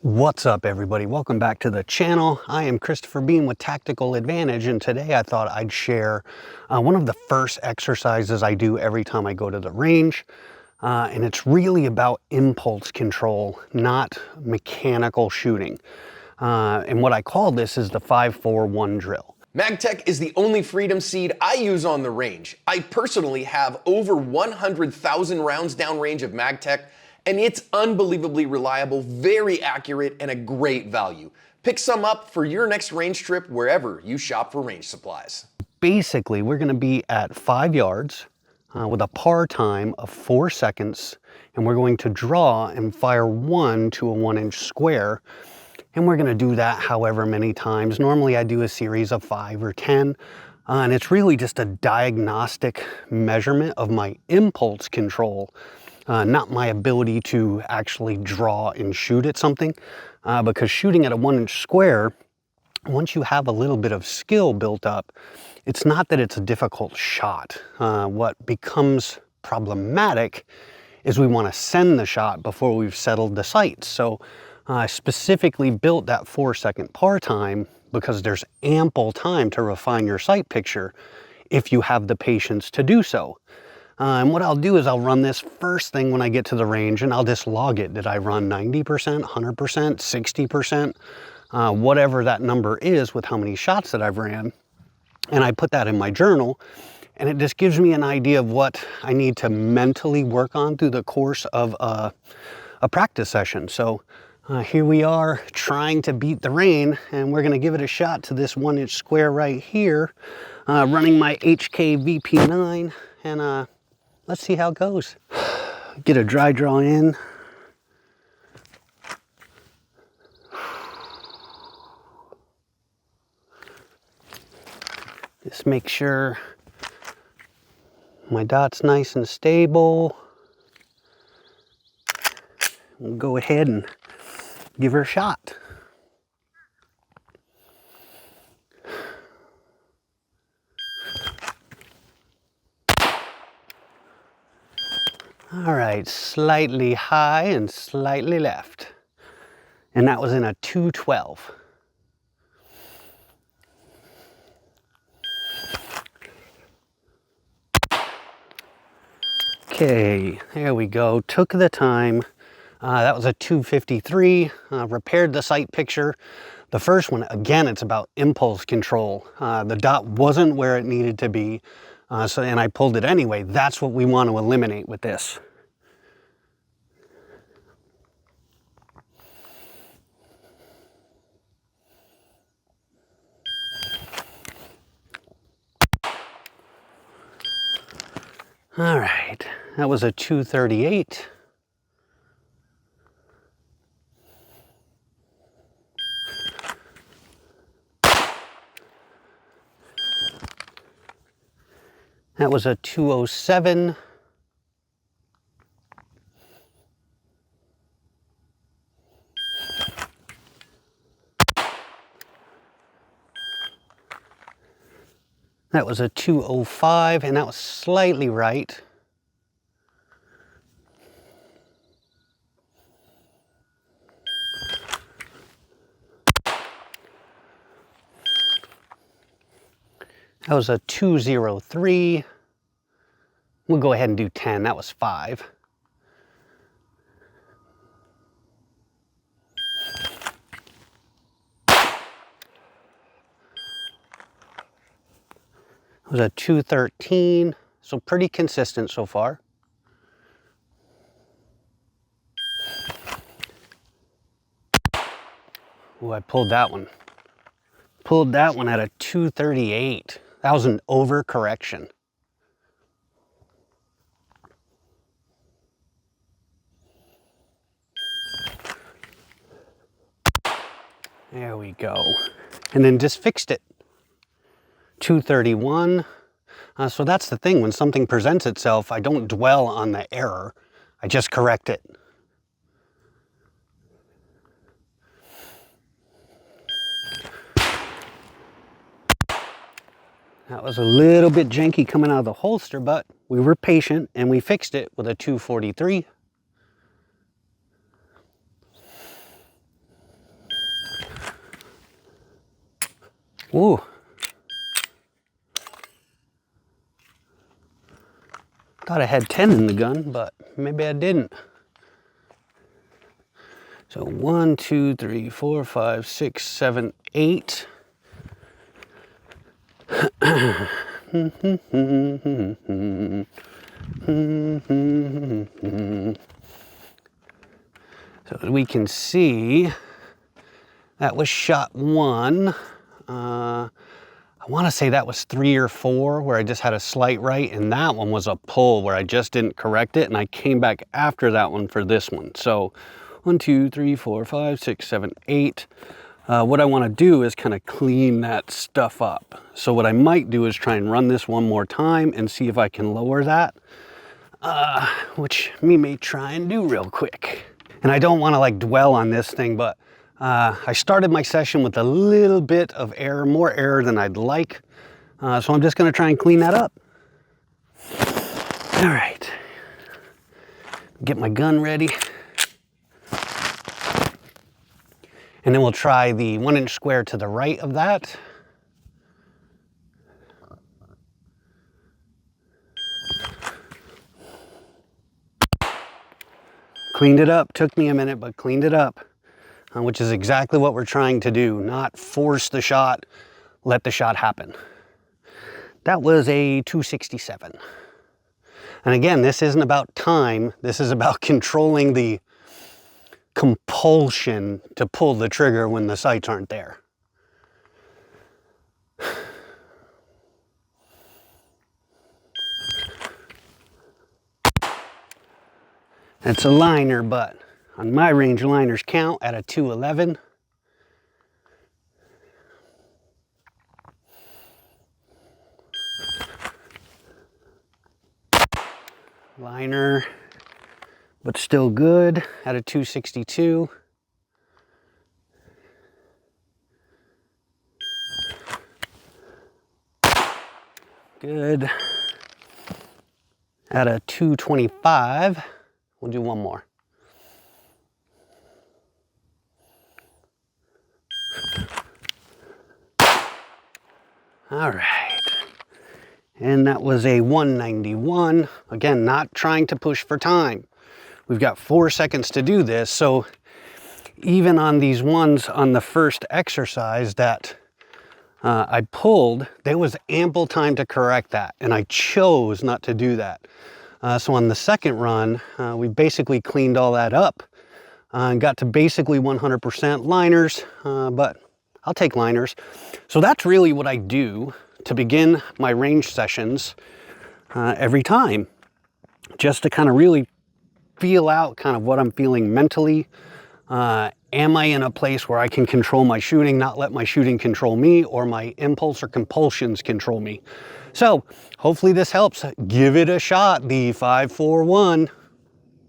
What's up, everybody? Welcome back to the channel. I am Christopher Beam with Tactical Advantage, and today I thought I'd share one of the first exercises I do every time I go to the range. And it's really about impulse control, not mechanical shooting. And what I call this is the 5-4-1 drill. Magtech is the only Freedom Seed I use on the range. I personally have over 100,000 rounds downrange of Magtech, and it's unbelievably reliable, very accurate, and a great value. Pick some up for your next range trip wherever you shop for range supplies. Basically, we're going to be at 5 yards with a par time of 4 seconds, and we're going to draw and fire 1 to a 1-inch square. And we're going to do that however many times. Normally I do a series of 5 or 10, and it's really just a diagnostic measurement of my impulse control, not my ability to actually draw and shoot at something, because shooting at a 1-inch square, once you have a little bit of skill built up, it's not that it's a difficult shot. What becomes problematic is we want to send the shot before we've settled the sights. So I specifically built that 4-second par time because there's ample time to refine your sight picture if you have the patience to do so. And what I'll do is I'll run this first thing when I get to the range, and I'll just log it. Did I run 90%, 100%, 60%, whatever that number is with how many shots that I've ran. And I put that in my journal, and it just gives me an idea of what I need to mentally work on through the course of a practice session. So here we are trying to beat the rain, and we're going to give it a shot to this 1-inch square right here, running my HK VP9, and let's see how it goes. Get a dry draw in. Just make sure my dot's nice and stable. We'll go ahead and give her a shot. All right, slightly high and slightly left. And that was in a 212. Okay, there we go. Took the time. That was a 253. Repaired the sight picture. The first one, again, it's about impulse control. The dot wasn't where it needed to be, and I pulled it anyway. That's what we want to eliminate with this. All right, that was a 238. That was a 207. That was a 205, and that was slightly right. That was a 203. We'll go ahead and do 10. That was 5. It was a 213, so pretty consistent so far. Oh, I pulled that one. Pulled that one at a 238. That was an overcorrection. There we go. And then just fixed it. 231. So that's the thing, when something presents itself, I don't dwell on the error, I just correct it. That was a little bit janky coming out of the holster, but we were patient and we fixed it with a 243. Ooh. Thought I had 10 in the gun, but maybe I didn't. So 1, 2, 3, 4, 5, 6, 7, 8. So as we can see, that was shot 1. I want to say that was 3 or 4 where I just had a slight right, and that one was a pull where I just didn't correct it, and I came back after that one for this one. So 1, 2, 3, 4, 5, 6, 7, 8. What I want to do is kind of clean that stuff up. So what I might do is try and run this one more time and see if I can lower that, which me may try and do real quick. And I don't want to like dwell on this thing, but I started my session with a little bit of error, more error than I'd like. So I'm just going to try and clean that up. All right. Get my gun ready. And then we'll try the 1-inch square to the right of that. Cleaned it up. Took me a minute, but cleaned it up. Which is exactly what we're trying to do. Not force the shot, let the shot happen. That was a 267. And again, this isn't about time. This is about controlling the compulsion to pull the trigger when the sights aren't there. It's a liner, but on my range, liners count at a 211. Liner, but still good at a 262. Good. At a 225. We'll do one more. All right. And that was a 191. Again, not trying to push for time. We've got 4 seconds to do this. So even on these ones on the first exercise that I pulled, there was ample time to correct that. And I chose not to do that. So on the second run, we basically cleaned all that up and got to basically 100% liners, but I'll take liners. So that's really what I do to begin my range sessions every time, just to kind of really feel out kind of what I'm feeling mentally. Am I in a place where I can control my shooting, not let my shooting control me, or my impulse or compulsions control me? So hopefully this helps. Give it a shot, the 541.